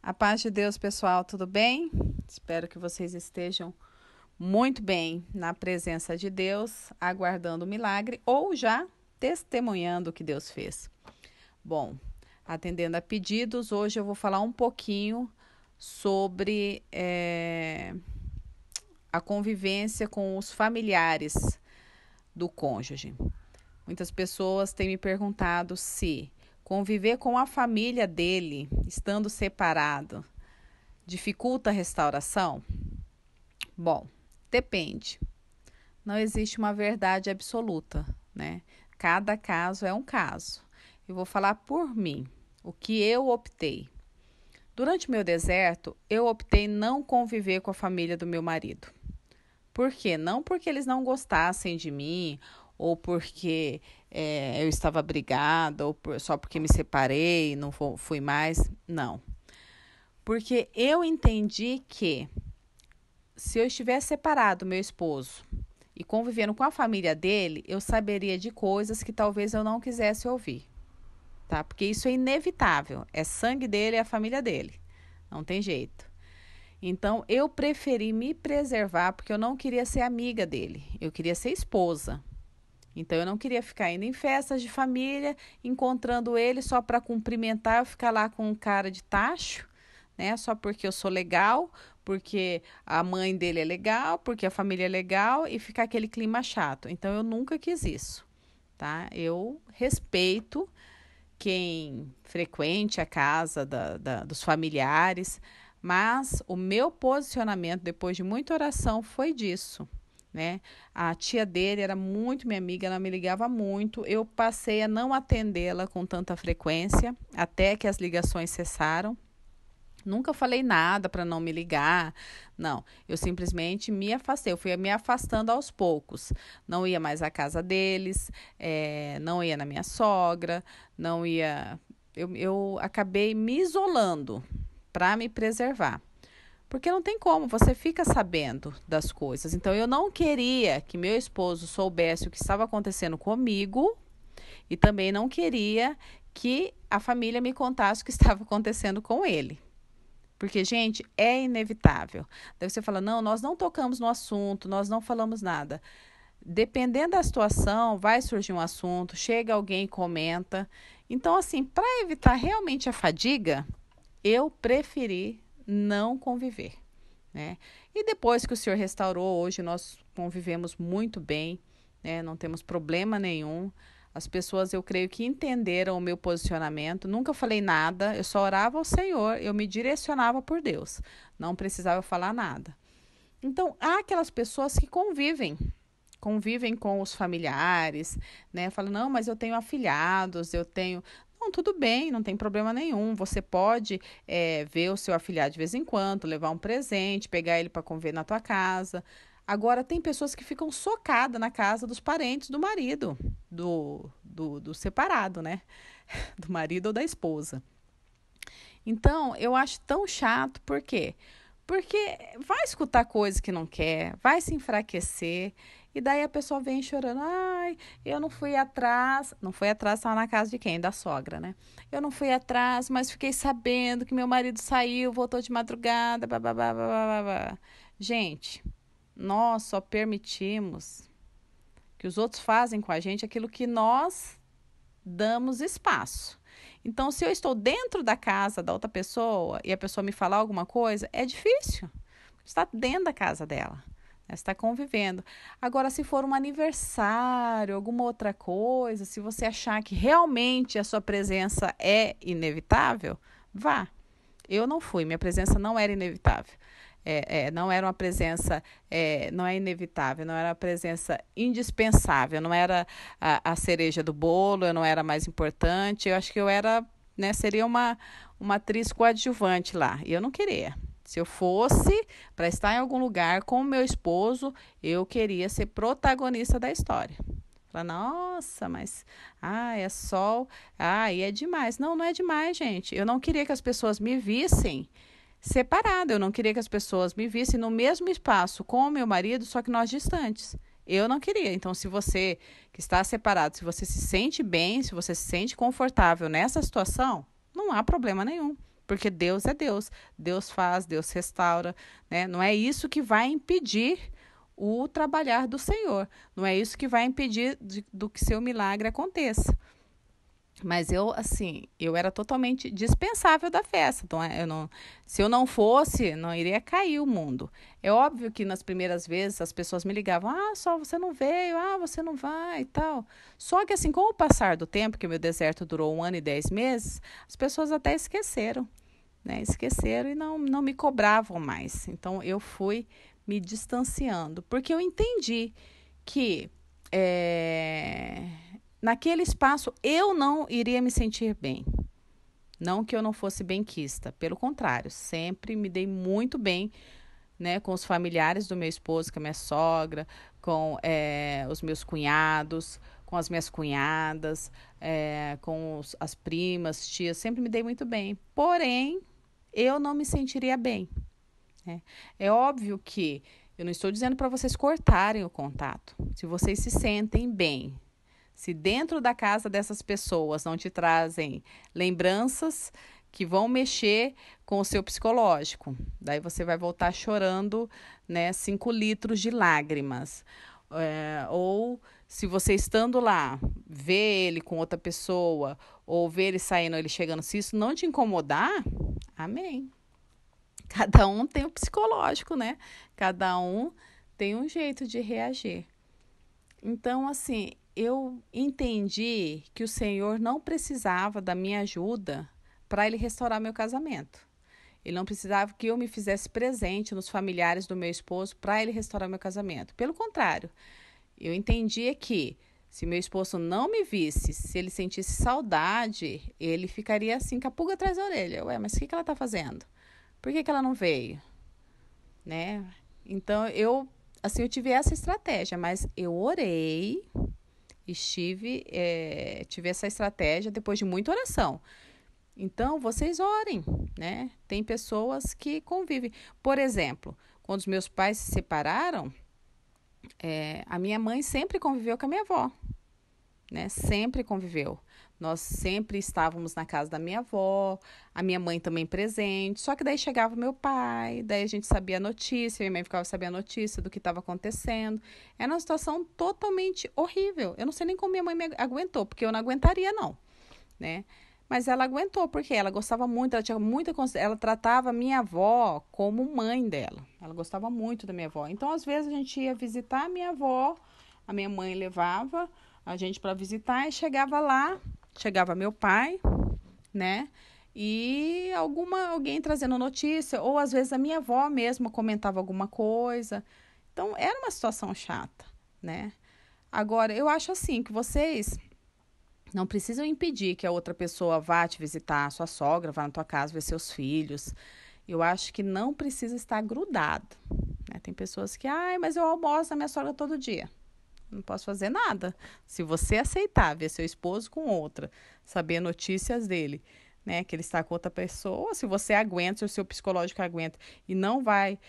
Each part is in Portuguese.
A paz de Deus, pessoal, tudo bem? Espero que vocês estejam muito bem na presença de Deus, aguardando o milagre ou já testemunhando o que Deus fez. Bom, atendendo a pedidos, hoje eu vou falar um pouquinho sobre a convivência com os familiares do cônjuge. Muitas pessoas têm me perguntado se conviver com a família dele, estando separado, dificulta a restauração? Bom, depende. Não existe uma verdade absoluta, né? Cada caso é um caso. Eu vou falar por mim, o que eu optei. Durante o meu deserto, eu optei não conviver com a família do meu marido. Por quê? Não porque eles não gostassem de mim, ou porque eu estava brigada, ou só porque me separei, não fui mais. Não. Porque eu entendi que se eu estivesse separado do meu esposo e convivendo com a família dele, eu saberia de coisas que talvez eu não quisesse ouvir, tá? Porque isso é inevitável. É sangue dele, é a família dele. Não tem jeito. Então, eu preferi me preservar porque eu não queria ser amiga dele. Eu queria ser esposa. Então, eu não queria ficar indo em festas de família, encontrando ele só para cumprimentar, eu ficar lá com um cara de tacho, né? Só porque eu sou legal, porque a mãe dele é legal, porque a família é legal e ficar aquele clima chato. Então, eu nunca quis isso, tá? Eu respeito quem frequente a casa dos familiares, mas o meu posicionamento, depois de muita oração, foi disso, né? A tia dele era muito minha amiga, ela me ligava muito. Eu passei a não atendê-la com tanta frequência, até que as ligações cessaram. Nunca falei nada para não me ligar, não. Eu simplesmente me afastei, eu fui me afastando aos poucos. Não ia mais à casa deles, não ia na minha sogra, não ia. Eu acabei me isolando para me preservar. Porque não tem como, você fica sabendo das coisas. Então, eu não queria que meu esposo soubesse o que estava acontecendo comigo e também não queria que a família me contasse o que estava acontecendo com ele. Porque, gente, é inevitável. Daí você fala, não, nós não tocamos no assunto, nós não falamos nada. Dependendo da situação, vai surgir um assunto, chega alguém e comenta. Então, assim, para evitar realmente a fadiga, eu preferi não conviver, né? E depois que o senhor restaurou, hoje nós convivemos muito bem, né? Não temos problema nenhum. As pessoas, eu creio que entenderam o meu posicionamento. Nunca falei nada, eu só orava ao Senhor, eu me direcionava por Deus. Não precisava falar nada. Então, há aquelas pessoas que convivem com os familiares, né? Falam, não, mas eu tenho afilhados, eu tenho... Não, tudo bem, não tem problema nenhum. Você pode ver o seu afilhado de vez em quando, levar um presente, pegar ele para conviver na tua casa. Agora, tem pessoas que ficam socadas na casa dos parentes do marido, do separado, né? Do marido ou da esposa. Então, eu acho tão chato, por quê? Porque vai escutar coisas que não quer, vai se enfraquecer, e daí a pessoa vem chorando, ai, eu não fui atrás, estava na casa de quem? Da sogra, né? Eu não fui atrás, mas fiquei sabendo que meu marido saiu, voltou de madrugada, babá, babá. Gente, nós só permitimos que os outros fazem com a gente aquilo que nós damos espaço. Então, se eu estou dentro da casa da outra pessoa e a pessoa me falar alguma coisa, é difícil. Você está dentro da casa dela, né? Você está convivendo. Agora, se for um aniversário, alguma outra coisa, se você achar que realmente a sua presença é inevitável, vá. Eu não fui, minha presença não era inevitável. Não era uma presença, não é inevitável, não era uma presença indispensável, não era a cereja do bolo, eu não era mais importante, eu acho que eu era, né, seria uma atriz coadjuvante lá, e eu não queria. Se eu fosse para estar em algum lugar com o meu esposo, eu queria ser protagonista da história. Fala, nossa, mas é sol, e é demais. Não, não é demais, gente. Eu não queria que as pessoas me vissem separada. Eu não queria que as pessoas me vissem no mesmo espaço com o meu marido, só que nós distantes. Eu não queria. Então, se você que está separado, se você se sente bem, se você se sente confortável nessa situação, não há problema nenhum. porque Deus é Deus. Deus faz, Deus restaura, né? Não é isso que vai impedir o trabalhar do Senhor. Não é isso que vai impedir do que seu milagre aconteça. Mas eu era totalmente dispensável da festa. Então, se eu não fosse, não iria cair o mundo. É óbvio que nas primeiras vezes as pessoas me ligavam, só você não veio, você não vai e tal. Só que assim, com o passar do tempo, que o meu deserto durou 1 ano e 10 meses, as pessoas até esqueceram, né? Esqueceram e não me cobravam mais. Então, eu fui me distanciando, porque eu entendi que naquele espaço eu não iria me sentir bem. Não que eu não fosse benquista, pelo contrário, sempre me dei muito bem, né, com os familiares do meu esposo, com a minha sogra, com os meus cunhados, com as minhas cunhadas, com as primas, tias, sempre me dei muito bem. Porém, eu não me sentiria bem. Né? É óbvio que eu não estou dizendo para vocês cortarem o contato. Se vocês se sentem bem, se dentro da casa dessas pessoas não te trazem lembranças que vão mexer com o seu psicológico, daí você vai voltar chorando, né, 5 litros de lágrimas. Ou se você estando lá, vê ele com outra pessoa, ou vê ele saindo, ele chegando, se isso não te incomodar, amém. Cada um tem o psicológico, né? Cada um tem um jeito de reagir. Então, assim, eu entendi que o Senhor não precisava da minha ajuda para Ele restaurar meu casamento. Ele não precisava que eu me fizesse presente nos familiares do meu esposo para Ele restaurar meu casamento. Pelo contrário, eu entendia que se meu esposo não me visse, se ele sentisse saudade, ele ficaria assim, com a pulga atrás da orelha. Ué, mas o que ela está fazendo? Por que ela não veio? Né? Então, eu tive essa estratégia, mas eu orei, tive essa estratégia depois de muita oração. Então, vocês orem, né? Tem pessoas que convivem. Por exemplo, quando os meus pais se separaram, a minha mãe sempre conviveu com a minha avó, né? Sempre conviveu. Nós sempre estávamos na casa da minha avó, a minha mãe também presente, só que daí chegava meu pai, daí a gente sabia a notícia, minha mãe ficava sabendo a notícia do que estava acontecendo. Era uma situação totalmente horrível. Eu não sei nem como minha mãe me aguentou, porque eu não aguentaria não, né? Mas ela aguentou, porque ela gostava muito, ela tratava a minha avó como mãe dela. Ela gostava muito da minha avó. Então, às vezes, a gente ia visitar a minha avó, a minha mãe levava a gente para visitar e chegava meu pai, né? E alguém trazendo notícia, ou às vezes a minha avó mesma comentava alguma coisa. Então, era uma situação chata, né? Agora, eu acho assim, que vocês não precisam impedir que a outra pessoa vá te visitar, a sua sogra, vá na tua casa ver seus filhos. Eu acho que não precisa estar grudado, né? Tem pessoas que, mas eu almoço na minha sogra todo dia. Não posso fazer nada. Se você aceitar ver seu esposo com outra, saber notícias dele, né, que ele está com outra pessoa, se você aguenta, se o seu psicológico aguenta e não vai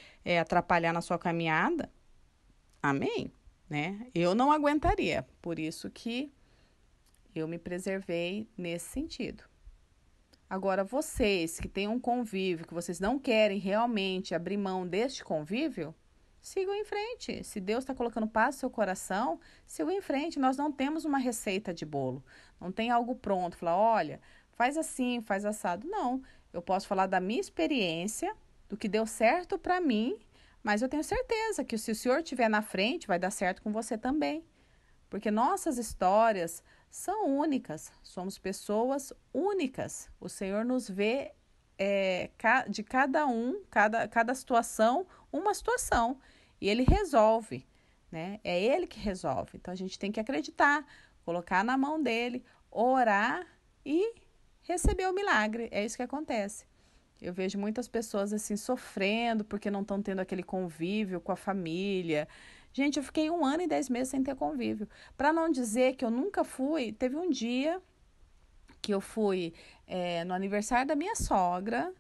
atrapalhar na sua caminhada, amém, né? Eu não aguentaria, por isso que eu me preservei nesse sentido. Agora, vocês que têm um convívio, que vocês não querem realmente abrir mão deste convívio, sigam em frente. Se Deus está colocando paz no seu coração, sigam em frente. Nós não temos uma receita de bolo. Não tem algo pronto. Falar, olha, faz assim, faz assado. Não. Eu posso falar da minha experiência, do que deu certo para mim, mas eu tenho certeza que se o Senhor estiver na frente, vai dar certo com você também. Porque nossas histórias são únicas. Somos pessoas únicas. O Senhor nos vê de cada situação, uma situação. E Ele resolve, né? É Ele que resolve. Então, a gente tem que acreditar, colocar na mão dEle, orar e receber o milagre. É isso que acontece. Eu vejo muitas pessoas assim sofrendo porque não estão tendo aquele convívio com a família. Gente, eu fiquei 1 ano e 10 meses sem ter convívio. Para não dizer que eu nunca fui, teve um dia que eu fui no aniversário da minha sogra,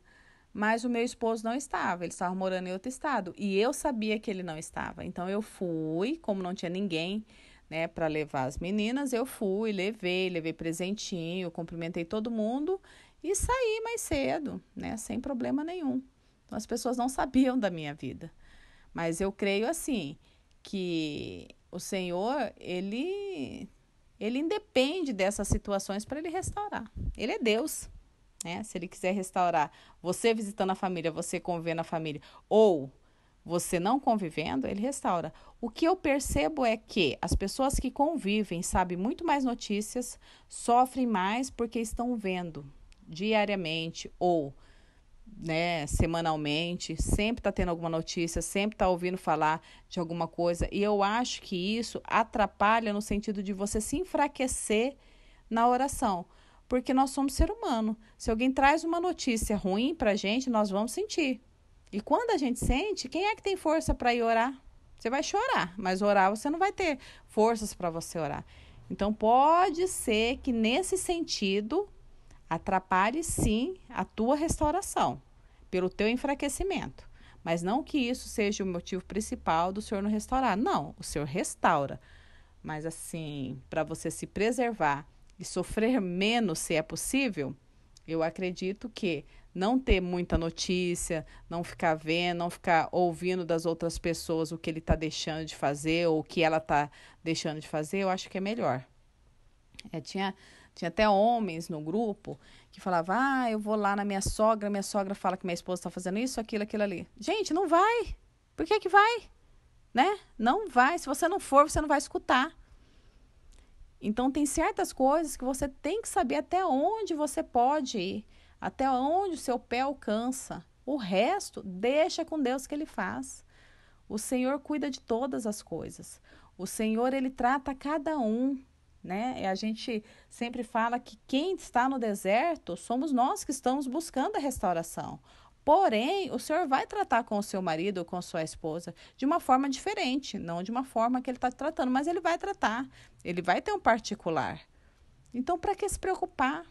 mas o meu esposo não estava, ele estava morando em outro estado. E eu sabia que ele não estava. Então, eu fui, como não tinha ninguém, né, para levar as meninas, eu fui, levei presentinho, cumprimentei todo mundo e saí mais cedo, né? Sem problema nenhum. Então, as pessoas não sabiam da minha vida. Mas eu creio assim, que o Senhor, ele independe dessas situações para ele restaurar. Ele é Deus, né? Se ele quiser restaurar você visitando a família, você convivendo na família, ou você não convivendo, ele restaura. O que eu percebo é que as pessoas que convivem sabem muito mais notícias, sofrem mais porque estão vendo diariamente ou, né, semanalmente, sempre está tendo alguma notícia, sempre está ouvindo falar de alguma coisa. E eu acho que isso atrapalha no sentido de você se enfraquecer na oração. Porque nós somos ser humano. Se alguém traz uma notícia ruim para a gente, nós vamos sentir. E quando a gente sente, quem é que tem força para ir orar? Você vai chorar, mas orar você não vai ter forças para você orar. Então pode ser que nesse sentido atrapalhe sim a tua restauração, pelo teu enfraquecimento. Mas não que isso seja o motivo principal do Senhor não restaurar. Não, o Senhor restaura. Mas assim, para você se preservar e sofrer menos se é possível, eu acredito que não ter muita notícia, não ficar vendo, não ficar ouvindo das outras pessoas o que ele está deixando de fazer ou o que ela está deixando de fazer, eu acho que é melhor. Tinha até homens no grupo que falavam, eu vou lá na minha sogra fala que minha esposa está fazendo isso, aquilo ali. Gente, não vai. Por que vai? Né? Não vai. Se você não for, você não vai escutar. Então, tem certas coisas que você tem que saber até onde você pode ir, até onde o seu pé alcança. O resto, deixa com Deus que ele faz. O Senhor cuida de todas as coisas. O Senhor, ele trata cada um, né? E a gente sempre fala que quem está no deserto somos nós que estamos buscando a restauração. Porém, o Senhor vai tratar com o seu marido ou com a sua esposa de uma forma diferente, não de uma forma que ele está tratando, mas ele vai tratar, ele vai ter um particular. Então, para que se preocupar?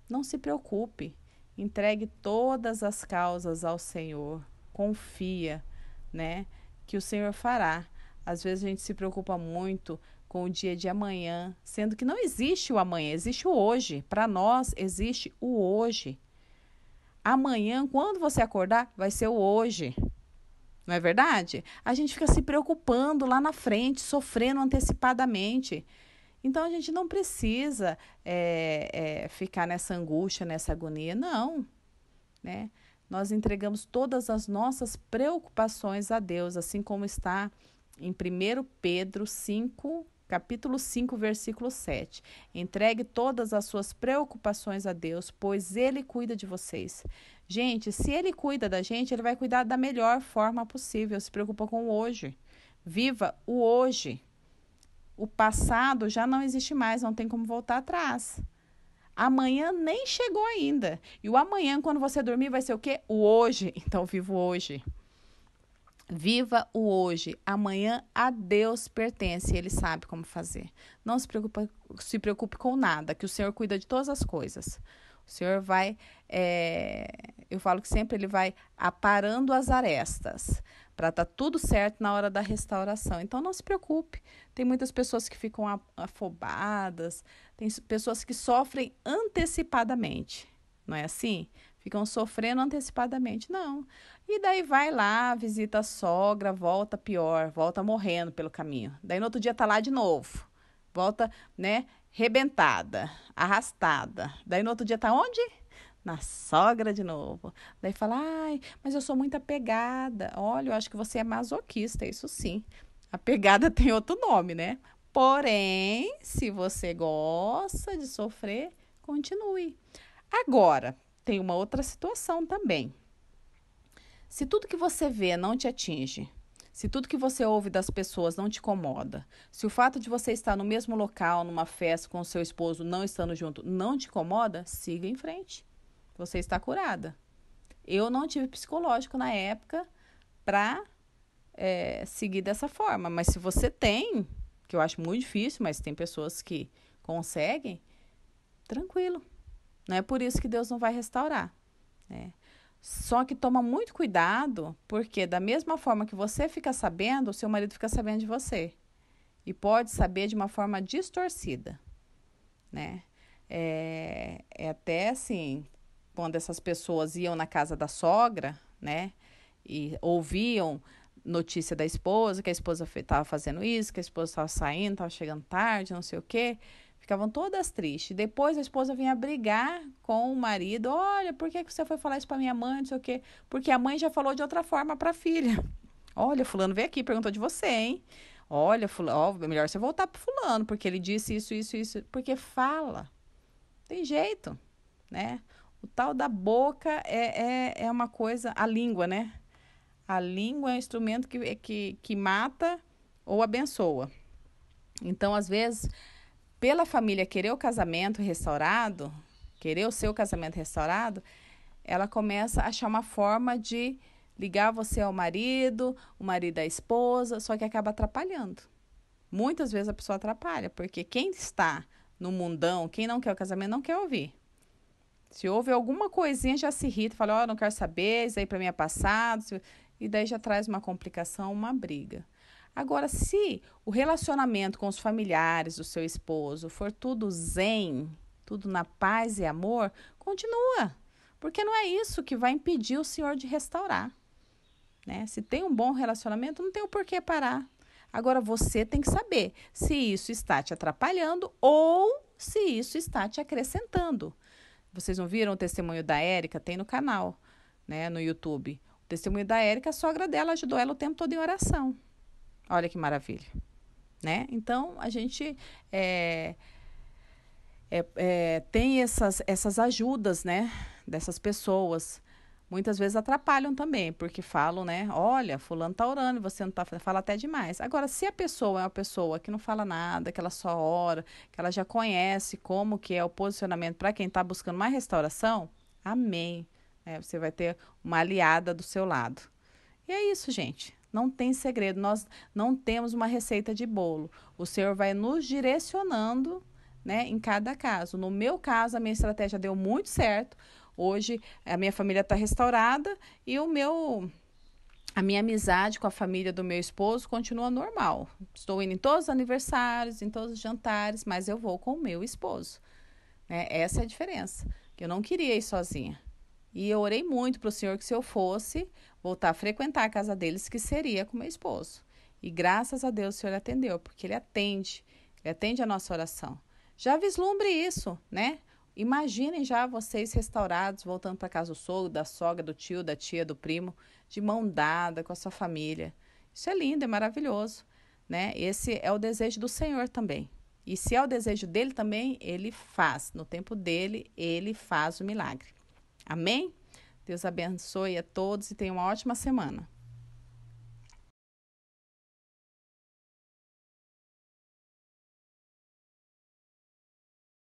Não se preocupe, entregue todas as causas ao Senhor, confia, né, que o Senhor fará. Às vezes a gente se preocupa muito com o dia de amanhã, sendo que não existe o amanhã, existe o hoje. Para nós, existe o hoje. Amanhã, quando você acordar, vai ser o hoje. Não é verdade? A gente fica se preocupando lá na frente, sofrendo antecipadamente. Então, a gente não precisa ficar nessa angústia, nessa agonia. Não. Né? Nós entregamos todas as nossas preocupações a Deus, assim como está em 1 Pedro 5, capítulo 5, versículo 7. Entregue todas as suas preocupações a Deus, pois Ele cuida de vocês. Gente, se Ele cuida da gente, Ele vai cuidar da melhor forma possível. Se preocupa com o hoje. Viva o hoje. O passado já não existe mais, não tem como voltar atrás. Amanhã nem chegou ainda. E o amanhã, quando você dormir, vai ser o quê? O hoje. Então, viva o hoje. Viva o hoje. Amanhã a Deus pertence. Ele sabe como fazer. Não se preocupe com nada, que o Senhor cuida de todas as coisas. O Senhor vai, eu falo que sempre ele vai aparando as arestas para estar tudo certo na hora da restauração. Então, não se preocupe. Tem muitas pessoas que ficam afobadas, tem pessoas que sofrem antecipadamente. Não é assim? Ficam sofrendo antecipadamente. Não. E daí vai lá, visita a sogra, volta pior, volta morrendo pelo caminho. Daí no outro dia tá lá de novo. Volta, né, rebentada, arrastada. Daí no outro dia tá onde? Na sogra de novo. Daí fala, mas eu sou muito apegada. Olha, eu acho que você é masoquista, isso sim. Apegada tem outro nome, né? Porém, se você gosta de sofrer, continue. Agora, tem uma outra situação também. Se tudo que você vê não te atinge, se tudo que você ouve das pessoas não te incomoda, se o fato de você estar no mesmo local, numa festa com o seu esposo, não estando junto, não te incomoda, siga em frente. Você está curada. Eu não tive psicológico na época para seguir dessa forma. Mas se você tem, que eu acho muito difícil, mas tem pessoas que conseguem, tranquilo. Não é por isso que Deus não vai restaurar. Né? Só que toma muito cuidado, porque da mesma forma que você fica sabendo, o seu marido fica sabendo de você. E pode saber de uma forma distorcida. Né? É até assim, quando essas pessoas iam na casa da sogra, né? E ouviam notícia da esposa, que a esposa estava fazendo isso, que a esposa estava saindo, estava chegando tarde, não sei o quê. Ficavam todas tristes. Depois a esposa vinha brigar com o marido. Olha, por que você foi falar isso para minha mãe, não sei o quê? Porque a mãe já falou de outra forma para a filha. Olha, fulano veio aqui, perguntou de você, hein? Olha, fulano, ó, melhor você voltar pro fulano, porque ele disse isso, isso, isso. Porque fala. Tem jeito, né? O tal da boca é uma coisa... A língua, né? A língua é um instrumento que mata ou abençoa. Então, às vezes, pela família querer o casamento restaurado, querer o seu casamento restaurado, ela começa a achar uma forma de ligar você ao marido, o marido à esposa, só que acaba atrapalhando. Muitas vezes a pessoa atrapalha, porque quem está no mundão, quem não quer o casamento, não quer ouvir. Se houve alguma coisinha, já se irrita, fala, ó, não quero saber, isso aí para mim é passado, e daí já traz uma complicação, uma briga. Agora, se o relacionamento com os familiares do seu esposo for tudo zen, tudo na paz e amor, continua. Porque não é isso que vai impedir o Senhor de restaurar. Né? Se tem um bom relacionamento, não tem o porquê parar. Agora, você tem que saber se isso está te atrapalhando ou se isso está te acrescentando. Vocês não viram o testemunho da Érica? Tem no canal, né, no YouTube. O testemunho da Érica, a sogra dela ajudou ela o tempo todo em oração. Olha que maravilha. Né? Então, a gente tem essas ajudas, né, dessas pessoas. Muitas vezes atrapalham também, porque falam, né? Olha, fulano tá orando, você não tá, fala até demais. Agora, se a pessoa é uma pessoa que não fala nada, que ela só ora, que ela já conhece como que é o posicionamento para quem está buscando mais restauração, amém. Você vai ter uma aliada do seu lado. E é isso, gente. Não tem segredo. Nós não temos uma receita de bolo. O Senhor vai nos direcionando, né, em cada caso. No meu caso, a minha estratégia deu muito certo. Hoje, a minha família está restaurada e a minha amizade com a família do meu esposo continua normal. Estou indo em todos os aniversários, em todos os jantares, mas eu vou com o meu esposo. Né? Essa é a diferença. Eu não queria ir sozinha. E eu orei muito para o Senhor que se eu fosse voltar a frequentar a casa deles, que seria com meu esposo. E graças a Deus o Senhor atendeu, porque Ele atende a nossa oração. Já vislumbre isso, né? Imaginem já vocês restaurados, voltando para casa do sogro, da sogra, do tio, da tia, do primo, de mão dada com a sua família. Isso é lindo, é maravilhoso, né? Esse é o desejo do Senhor também. E se é o desejo dele também, ele faz. No tempo dele, ele faz o milagre. Amém? Deus abençoe a todos e tenha uma ótima semana.